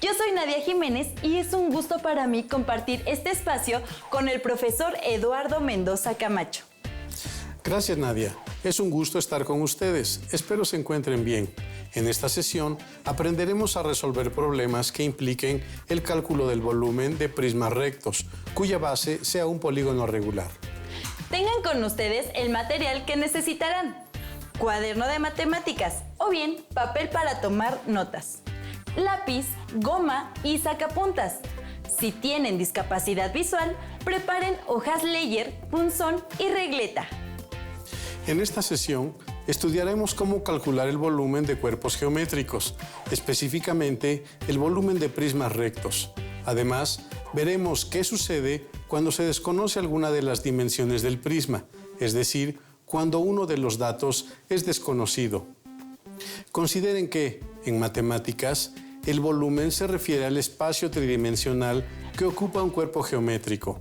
Yo soy Nadia Jiménez y es un gusto para mí compartir este espacio con el profesor Eduardo Mendoza Camacho. Gracias, Nadia. Es un gusto estar con ustedes. Espero se encuentren bien. En esta sesión aprenderemos a resolver problemas que impliquen el cálculo del volumen de prismas rectos, cuya base sea un polígono regular. Tengan con ustedes el material que necesitarán: cuaderno de matemáticas o bien papel para tomar notas, lápiz, goma y sacapuntas. Si tienen discapacidad visual, preparen hojas Leyer, punzón y regleta. En esta sesión estudiaremos cómo calcular el volumen de cuerpos geométricos, específicamente el volumen de prismas rectos. Además, veremos qué sucede cuando se desconoce alguna de las dimensiones del prisma, es decir, cuando uno de los datos es desconocido. Consideren que, en matemáticas, el volumen se refiere al espacio tridimensional que ocupa un cuerpo geométrico.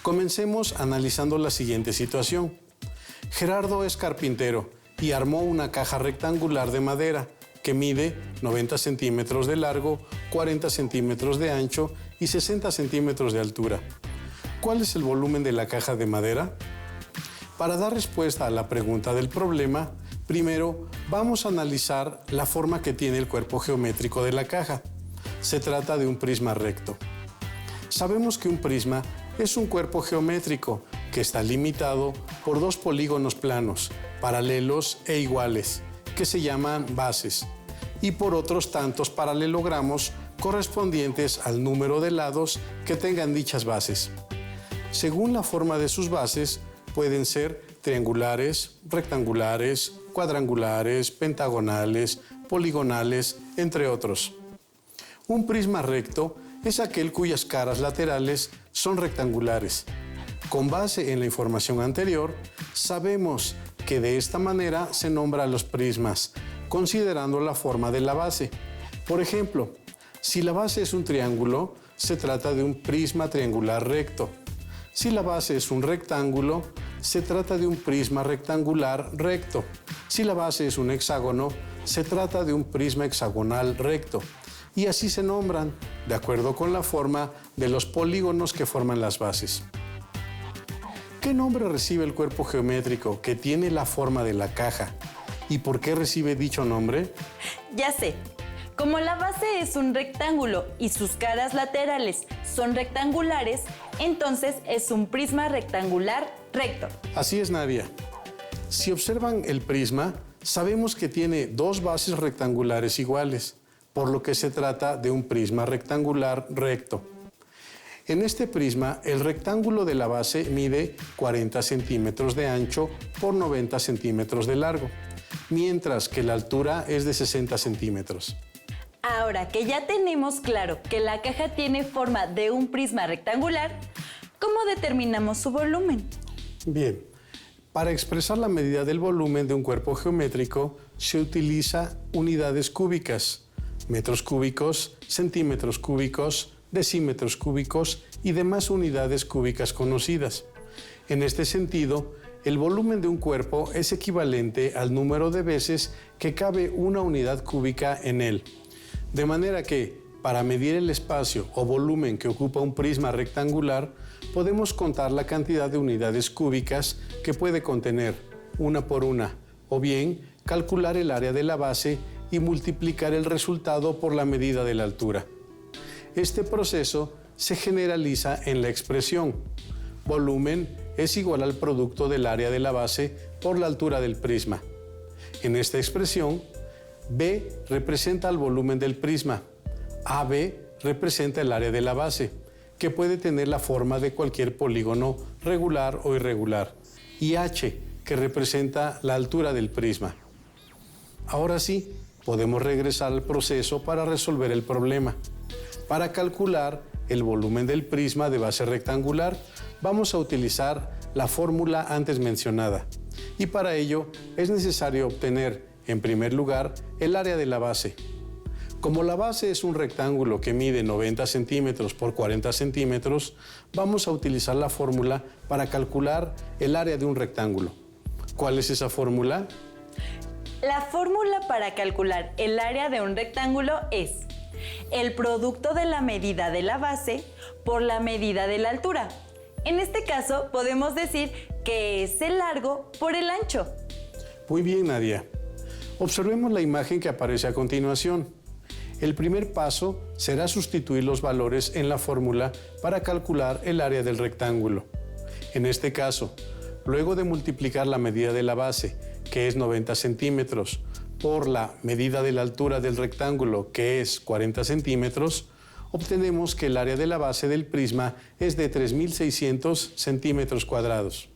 Comencemos analizando la siguiente situación. Gerardo es carpintero y armó una caja rectangular de madera que mide 90 centímetros de largo, 40 centímetros de ancho y 60 centímetros de altura. ¿Cuál es el volumen de la caja de madera? Para dar respuesta a la pregunta del problema, primero vamos a analizar la forma que tiene el cuerpo geométrico de la caja. Se trata de un prisma recto. Sabemos que un prisma es un cuerpo geométrico que está limitado por dos polígonos planos, paralelos e iguales, que se llaman bases, y por otros tantos paralelogramos correspondientes al número de lados que tengan dichas bases. Según la forma de sus bases, pueden ser triangulares, rectangulares, cuadrangulares, pentagonales, poligonales, entre otros. Un prisma recto es aquel cuyas caras laterales son rectangulares. Con base en la información anterior, sabemos que de esta manera se nombran los prismas, considerando la forma de la base. Por ejemplo, si la base es un triángulo, se trata de un prisma triangular recto. Si la base es un rectángulo, se trata de un prisma rectangular recto. Si la base es un hexágono, se trata de un prisma hexagonal recto. Y así se nombran, de acuerdo con la forma de los polígonos que forman las bases. ¿Qué nombre recibe el cuerpo geométrico que tiene la forma de la caja? ¿Y por qué recibe dicho nombre? Ya sé. Como la base es un rectángulo y sus caras laterales son rectangulares, entonces es un prisma rectangular recto. Así es, Nadia. Si observan el prisma, sabemos que tiene dos bases rectangulares iguales, por lo que se trata de un prisma rectangular recto. En este prisma, el rectángulo de la base mide 40 centímetros de ancho por 90 centímetros de largo, mientras que la altura es de 60 centímetros. Ahora que ya tenemos claro que la caja tiene forma de un prisma rectangular, ¿cómo determinamos su volumen? Bien, para expresar la medida del volumen de un cuerpo geométrico se utiliza unidades cúbicas, metros cúbicos, centímetros cúbicos, decímetros cúbicos y demás unidades cúbicas conocidas. En este sentido, el volumen de un cuerpo es equivalente al número de veces que cabe una unidad cúbica en él. De manera que, para medir el espacio o volumen que ocupa un prisma rectangular, podemos contar la cantidad de unidades cúbicas que puede contener, una por una, o bien calcular el área de la base y multiplicar el resultado por la medida de la altura. Este proceso se generaliza en la expresión: volumen es igual al producto del área de la base por la altura del prisma. En esta expresión, B representa el volumen del prisma, AB representa el área de la base, que puede tener la forma de cualquier polígono regular o irregular, y H, que representa la altura del prisma. Ahora sí, podemos regresar al proceso para resolver el problema. Para calcular el volumen del prisma de base rectangular, vamos a utilizar la fórmula antes mencionada. Y para ello es necesario obtener, en primer lugar, el área de la base. Como la base es un rectángulo que mide 90 centímetros por 40 centímetros, vamos a utilizar la fórmula para calcular el área de un rectángulo. ¿Cuál es esa fórmula? La fórmula para calcular el área de un rectángulo es el producto de la medida de la base por la medida de la altura. En este caso, podemos decir que es el largo por el ancho. Muy bien, Nadia. Observemos la imagen que aparece a continuación. El primer paso será sustituir los valores en la fórmula para calcular el área del rectángulo. En este caso, luego de multiplicar la medida de la base, que es 90 centímetros, por la medida de la altura del rectángulo, que es 40 centímetros, obtenemos que el área de la base del prisma es de 3.600 centímetros cuadrados.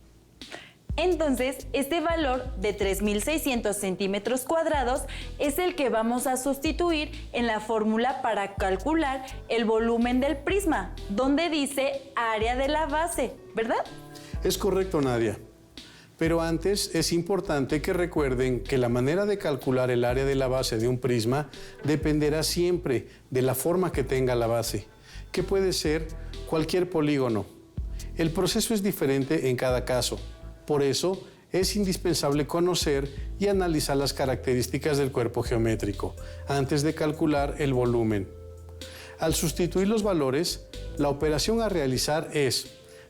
Entonces, este valor de 3.600 centímetros cuadrados es el que vamos a sustituir en la fórmula para calcular el volumen del prisma, donde dice área de la base, ¿verdad? Es correcto, Nadia. Pero antes es importante que recuerden que la manera de calcular el área de la base de un prisma dependerá siempre de la forma que tenga la base, que puede ser cualquier polígono. El proceso es diferente en cada caso. Por eso, es indispensable conocer y analizar las características del cuerpo geométrico antes de calcular el volumen. Al sustituir los valores, la operación a realizar es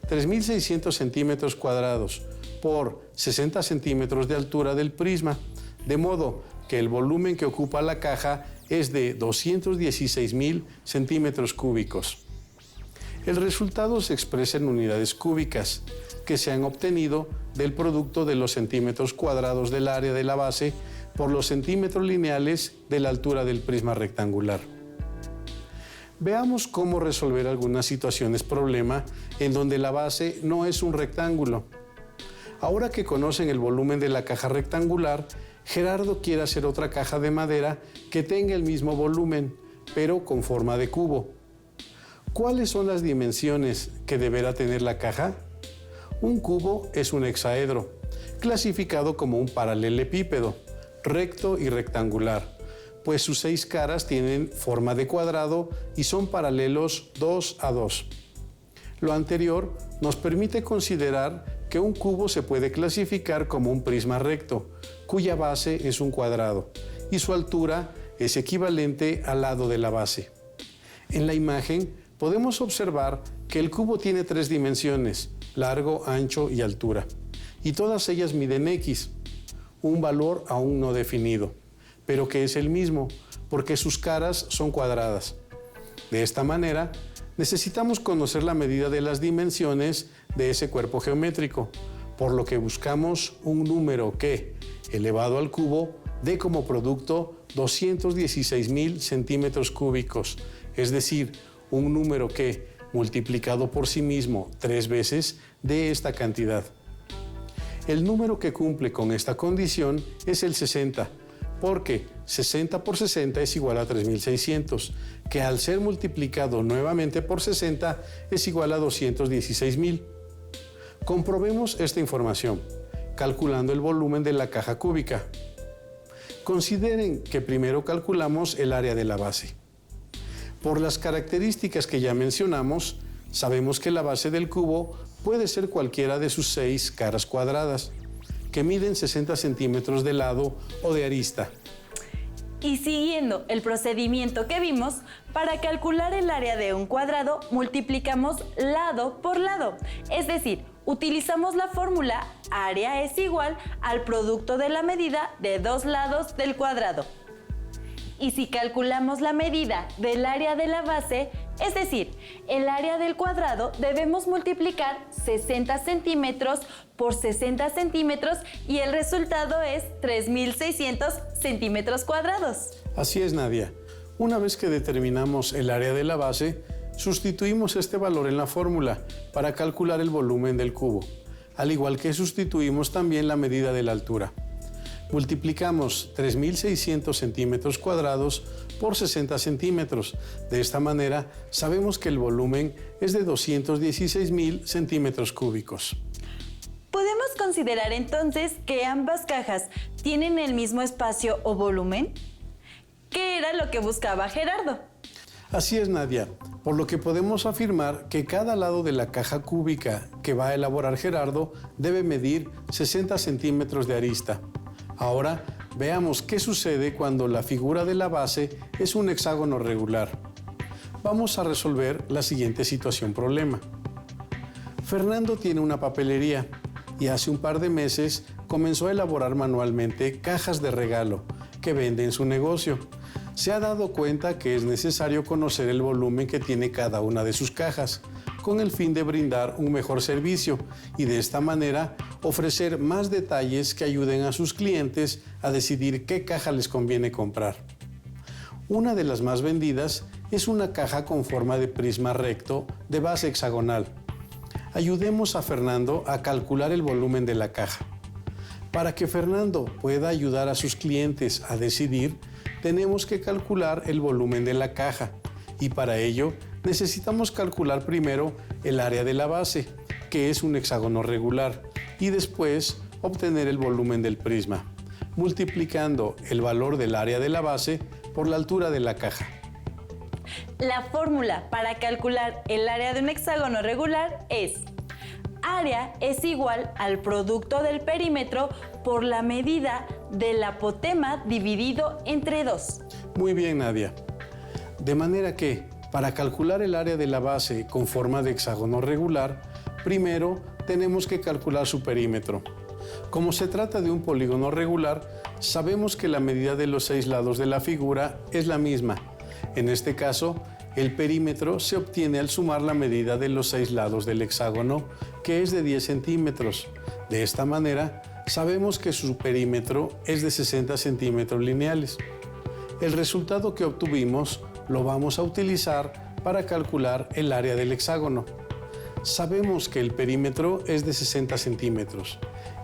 3.600 centímetros cuadrados por 60 centímetros de altura del prisma, de modo que el volumen que ocupa la caja es de 216.000 centímetros cúbicos. El resultado se expresa en unidades cúbicas, que se han obtenido del producto de los centímetros cuadrados del área de la base por los centímetros lineales de la altura del prisma rectangular. Veamos cómo resolver algunas situaciones problema en donde la base no es un rectángulo. Ahora que conocen el volumen de la caja rectangular, Gerardo quiere hacer otra caja de madera que tenga el mismo volumen, pero con forma de cubo. ¿Cuáles son las dimensiones que deberá tener la caja? Un cubo es un hexaedro, clasificado como un paralelepípedo, recto y rectangular, pues sus 6 caras tienen forma de cuadrado y son paralelos 2 a 2. Lo anterior nos permite considerar que un cubo se puede clasificar como un prisma recto, cuya base es un cuadrado, y su altura es equivalente al lado de la base. En la imagen podemos observar que el cubo tiene 3 dimensiones, largo, ancho y altura, y todas ellas miden X, un valor aún no definido, pero que es el mismo, porque sus caras son cuadradas. De esta manera, necesitamos conocer la medida de las dimensiones de ese cuerpo geométrico, por lo que buscamos un número que, elevado al cubo, dé como producto 216.000 centímetros cúbicos, es decir, un número que, multiplicado por sí mismo 3 veces, dé esta cantidad. El número que cumple con esta condición es el 60, porque 60 por 60 es igual a 3.600, que al ser multiplicado nuevamente por 60 es igual a 216.000. Comprobemos esta información, calculando el volumen de la caja cúbica. Consideren que primero calculamos el área de la base. Por las características que ya mencionamos, sabemos que la base del cubo puede ser cualquiera de sus 6 caras cuadradas, que miden 60 centímetros de lado o de arista. Y siguiendo el procedimiento que vimos, para calcular el área de un cuadrado multiplicamos lado por lado, es decir, utilizamos la fórmula área es igual al producto de la medida de 2 lados del cuadrado. Y si calculamos la medida del área de la base, es decir, el área del cuadrado, debemos multiplicar 60 centímetros por 60 centímetros y el resultado es 3.600 centímetros cuadrados. Así es, Nadia. Una vez que determinamos el área de la base, sustituimos este valor en la fórmula para calcular el volumen del cubo, al igual que sustituimos también la medida de la altura. Multiplicamos 3.600 centímetros cuadrados por 60 centímetros. De esta manera, sabemos que el volumen es de 216.000 centímetros cúbicos. ¿Podemos considerar entonces que ambas cajas tienen el mismo espacio o volumen? ¿Qué era lo que buscaba Gerardo? Así es, Nadia, por lo que podemos afirmar que cada lado de la caja cúbica que va a elaborar Gerardo debe medir 60 centímetros de arista. Ahora veamos qué sucede cuando la figura de la base es un hexágono regular. Vamos a resolver la siguiente situación-problema. Fernando tiene una papelería y hace un par de meses comenzó a elaborar manualmente cajas de regalo que vende en su negocio. Se ha dado cuenta que es necesario conocer el volumen que tiene cada una de sus cajas, con el fin de brindar un mejor servicio y de esta manera ofrecer más detalles que ayuden a sus clientes a decidir qué caja les conviene comprar. Una de las más vendidas es una caja con forma de prisma recto de base hexagonal. Ayudemos a Fernando a calcular el volumen de la caja. Para que Fernando pueda ayudar a sus clientes a decidir, tenemos que calcular el volumen de la caja y para ello necesitamos calcular primero el área de la base, que es un hexágono regular, y después obtener el volumen del prisma, multiplicando el valor del área de la base por la altura de la caja. La fórmula para calcular el área de un hexágono regular es: área es igual al producto del perímetro por la medida del apotema dividido entre 2. Muy bien, Nadia. De manera que, para calcular el área de la base con forma de hexágono regular, primero tenemos que calcular su perímetro. Como se trata de un polígono regular, sabemos que la medida de los 6 lados de la figura es la misma. En este caso, el perímetro se obtiene al sumar la medida de los 6 lados del hexágono, que es de 10 centímetros. De esta manera, sabemos que su perímetro es de 60 centímetros lineales. El resultado que obtuvimos lo vamos a utilizar para calcular el área del hexágono. Sabemos que el perímetro es de 60 centímetros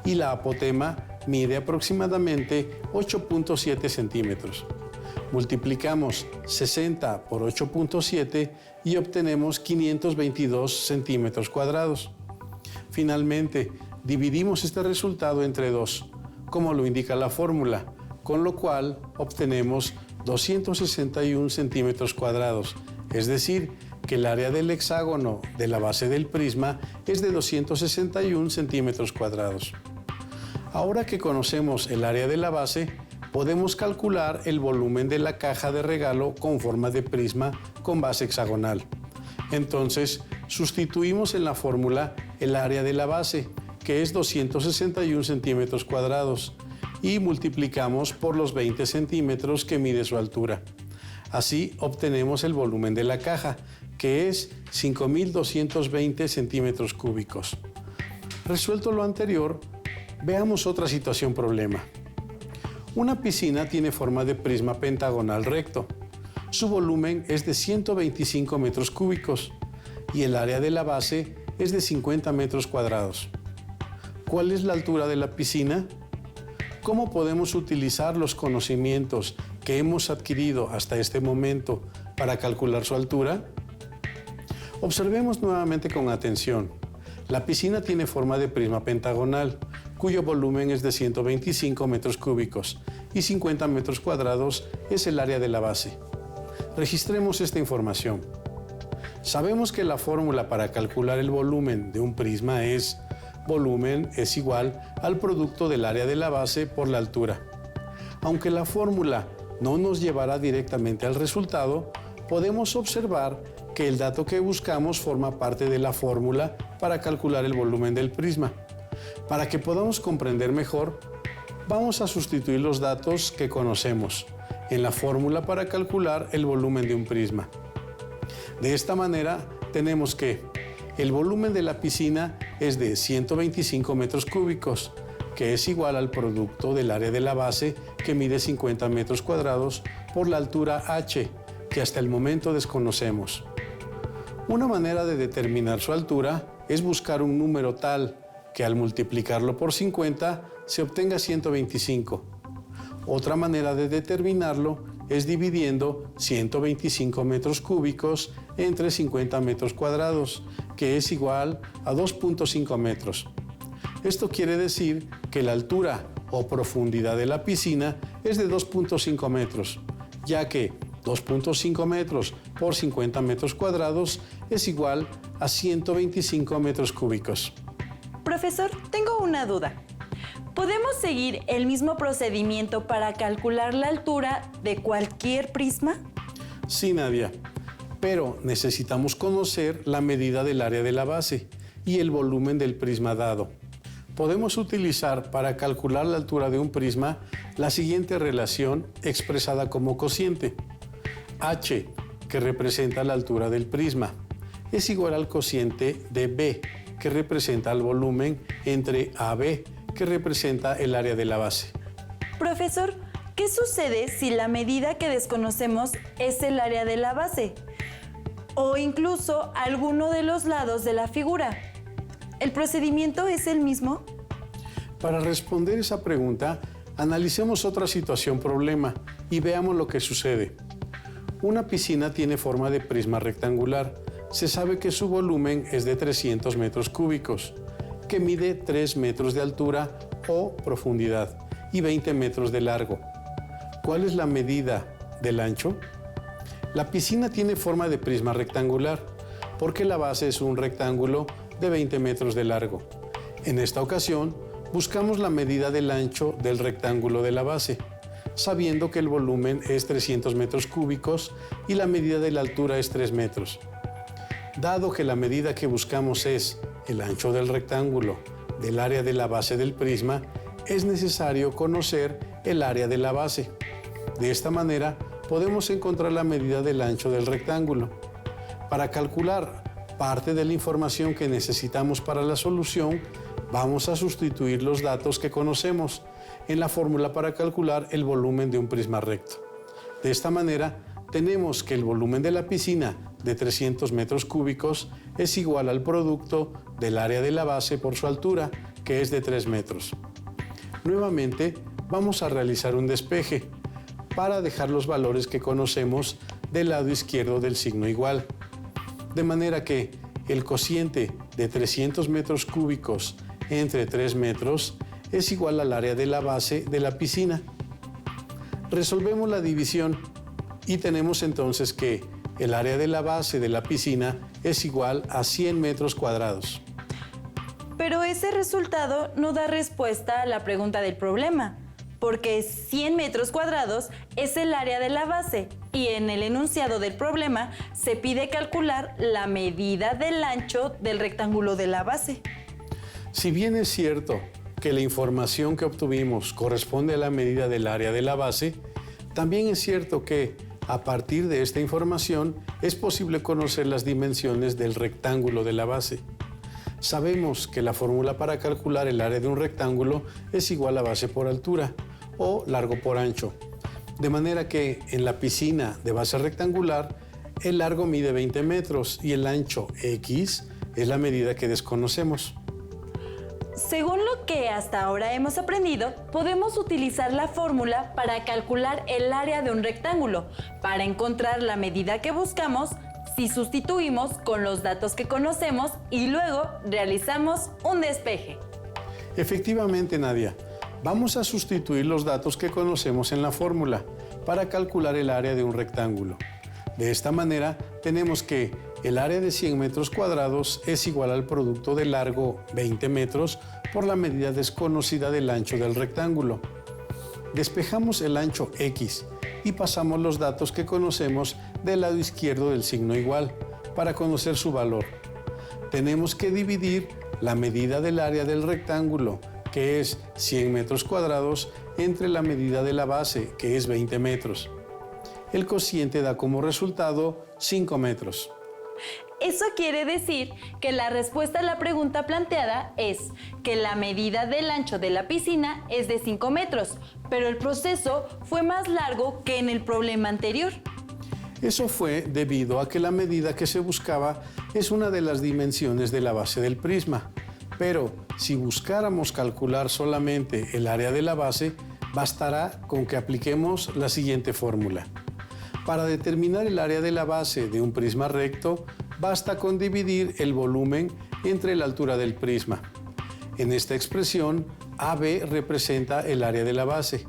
y la apotema mide aproximadamente 8.7 centímetros. Multiplicamos 60 por 8.7 y obtenemos 522 centímetros cuadrados. Finalmente, dividimos este resultado entre 2, como lo indica la fórmula, con lo cual obtenemos 261 centímetros cuadrados, es decir, que el área del hexágono de la base del prisma es de 261 centímetros cuadrados. Ahora que conocemos el área de la base, podemos calcular el volumen de la caja de regalo con forma de prisma con base hexagonal. Entonces, sustituimos en la fórmula el área de la base, que es 261 centímetros cuadrados, y multiplicamos por los 20 centímetros que mide su altura. Así obtenemos el volumen de la caja, que es 5.220 centímetros cúbicos. Resuelto lo anterior, veamos otra situación-problema. Una piscina tiene forma de prisma pentagonal recto. Su volumen es de 125 metros cúbicos y el área de la base es de 50 metros cuadrados. ¿Cuál es la altura de la piscina? ¿Cómo podemos utilizar los conocimientos que hemos adquirido hasta este momento para calcular su altura? Observemos nuevamente con atención. La piscina tiene forma de prisma pentagonal, cuyo volumen es de 125 metros cúbicos y 50 metros cuadrados es el área de la base. Registremos esta información. Sabemos que la fórmula para calcular el volumen de un prisma es: volumen es igual al producto del área de la base por la altura. Aunque la fórmula no nos llevará directamente al resultado, podemos observar que el dato que buscamos forma parte de la fórmula para calcular el volumen del prisma. Para que podamos comprender mejor, vamos a sustituir los datos que conocemos en la fórmula para calcular el volumen de un prisma. De esta manera, tenemos que el volumen de la piscina es de 125 metros cúbicos, que es igual al producto del área de la base, que mide 50 metros cuadrados, por la altura h, que hasta el momento desconocemos. Una manera de determinar su altura es buscar un número tal que al multiplicarlo por 50 se obtenga 125. Otra manera de determinarlo es dividiendo 125 metros cúbicos entre 50 metros cuadrados, que es igual a 2.5 metros. Esto quiere decir que la altura o profundidad de la piscina es de 2.5 metros, ya que 2.5 metros por 50 metros cuadrados es igual a 125 metros cúbicos. Profesor, tengo una duda. ¿Podemos seguir el mismo procedimiento para calcular la altura de cualquier prisma? Sí, Nadia. pero necesitamos conocer la medida del área de la base y el volumen del prisma dado. Podemos utilizar para calcular la altura de un prisma la siguiente relación expresada como cociente. H, que representa la altura del prisma, es igual al cociente de B, que representa el volumen, entre AB, que representa el área de la base. Profesor, ¿qué sucede si la medida que desconocemos es el área de la base? O incluso alguno de los lados de la figura. ¿El procedimiento es el mismo? Para responder esa pregunta, analicemos otra situación problema y veamos lo que sucede. Una piscina tiene forma de prisma rectangular. Se sabe que su volumen es de 300 metros cúbicos, que mide 3 metros de altura o profundidad y 20 metros de largo. ¿Cuál es la medida del ancho? La piscina tiene forma de prisma rectangular porque la base es un rectángulo de 20 metros de largo. En esta ocasión, buscamos la medida del ancho del rectángulo de la base, sabiendo que el volumen es 300 metros cúbicos y la medida de la altura es 3 metros. Dado que la medida que buscamos es el ancho del rectángulo del área de la base del prisma, es necesario conocer el área de la base. De esta manera, podemos encontrar la medida del ancho del rectángulo. Para calcular parte de la información que necesitamos para la solución, vamos a sustituir los datos que conocemos en la fórmula para calcular el volumen de un prisma recto. De esta manera, tenemos que el volumen de la piscina de 300 metros cúbicos es igual al producto del área de la base por su altura, que es de 3 metros. Nuevamente, vamos a realizar un despeje para dejar los valores que conocemos del lado izquierdo del signo igual. De manera que el cociente de 300 metros cúbicos entre 3 metros es igual al área de la base de la piscina. Resolvemos la división y tenemos entonces que el área de la base de la piscina es igual a 100 metros cuadrados. Pero ese resultado no da respuesta a la pregunta del problema, porque 100 metros cuadrados es el área de la base y en el enunciado del problema se pide calcular la medida del ancho del rectángulo de la base. Si bien es cierto que la información que obtuvimos corresponde a la medida del área de la base, también es cierto que a partir de esta información es posible conocer las dimensiones del rectángulo de la base. Sabemos que la fórmula para calcular el área de un rectángulo es igual a base por altura o largo por ancho. De manera que en la piscina de base rectangular, el largo mide 20 metros y el ancho X es la medida que desconocemos. Según lo que hasta ahora hemos aprendido, podemos utilizar la fórmula para calcular el área de un rectángulo, para encontrar la medida que buscamos si sustituimos con los datos que conocemos y luego realizamos un despeje. Efectivamente, Nadia, vamos a sustituir los datos que conocemos en la fórmula para calcular el área de un rectángulo. De esta manera, tenemos que el área de 100 metros cuadrados es igual al producto de largo 20 metros por la medida desconocida del ancho del rectángulo. Despejamos el ancho X y pasamos los datos que conocemos del lado izquierdo del signo igual para conocer su valor. Tenemos que dividir la medida del área del rectángulo, que es 100 metros cuadrados, entre la medida de la base, que es 20 metros. El cociente da como resultado 5 metros. Eso quiere decir que la respuesta a la pregunta planteada es que la medida del ancho de la piscina es de 5 metros, pero el proceso fue más largo que en el problema anterior. Eso fue debido a que la medida que se buscaba es una de las dimensiones de la base del prisma. Pero si buscáramos calcular solamente el área de la base, bastará con que apliquemos la siguiente fórmula. Para determinar el área de la base de un prisma recto, basta con dividir el volumen entre la altura del prisma. En esta expresión, AB representa el área de la base,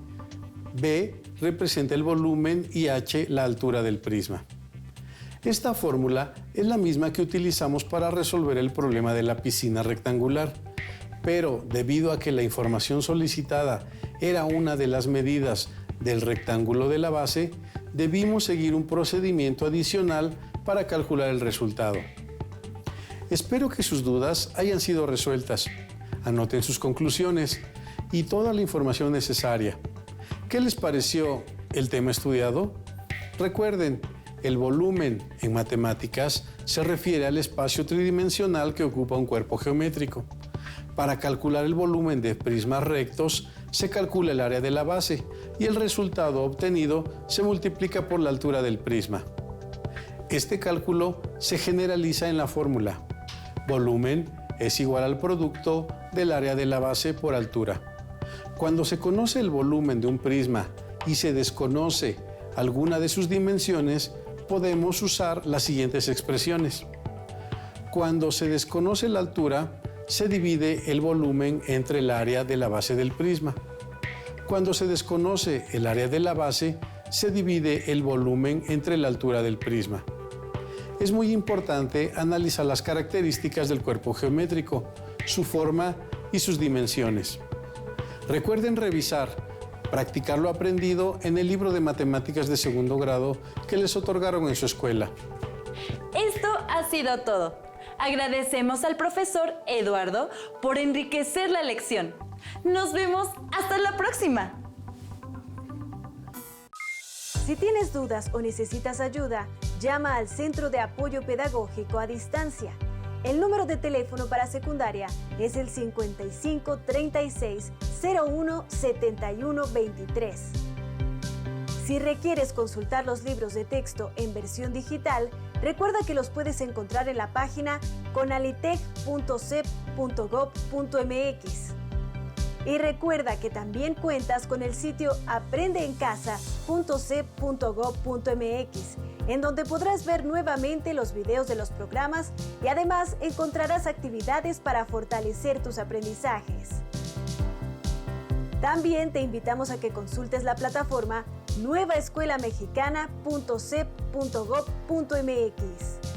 B representa el volumen y H la altura del prisma. Esta fórmula es la misma que utilizamos para resolver el problema de la piscina rectangular, pero debido a que la información solicitada era una de las medidas del rectángulo de la base, debimos seguir un procedimiento adicional para calcular el resultado. Espero que sus dudas hayan sido resueltas. Anoten sus conclusiones y toda la información necesaria. ¿Qué les pareció el tema estudiado? Recuerden, el volumen en matemáticas se refiere al espacio tridimensional que ocupa un cuerpo geométrico. Para calcular el volumen de prismas rectos, se calcula el área de la base y el resultado obtenido se multiplica por la altura del prisma. Este cálculo se generaliza en la fórmula. Volumen es igual al producto del área de la base por altura. Cuando se conoce el volumen de un prisma y se desconoce alguna de sus dimensiones, podemos usar las siguientes expresiones. Cuando se desconoce la altura, se divide el volumen entre el área de la base del prisma. Cuando se desconoce el área de la base, se divide el volumen entre la altura del prisma. Es muy importante analizar las características del cuerpo geométrico, su forma y sus dimensiones. Recuerden revisar, practicar lo aprendido en el libro de matemáticas de segundo grado que les otorgaron en su escuela. Esto ha sido todo. Agradecemos al profesor Eduardo por enriquecer la lección. Nos vemos hasta la próxima. Si tienes dudas o necesitas ayuda, llama al Centro de Apoyo Pedagógico a Distancia. El número de teléfono para secundaria es el 55 36 01 71 23. Si requieres consultar los libros de texto en versión digital, recuerda que los puedes encontrar en la página conalitec.cep.gov.mx. Y recuerda que también cuentas con el sitio aprendeencasa.cep.gov.mx, en donde podrás ver nuevamente los videos de los programas y además encontrarás actividades para fortalecer tus aprendizajes. También te invitamos a que consultes la plataforma nuevaescuelamexicana.cep.gov.mx.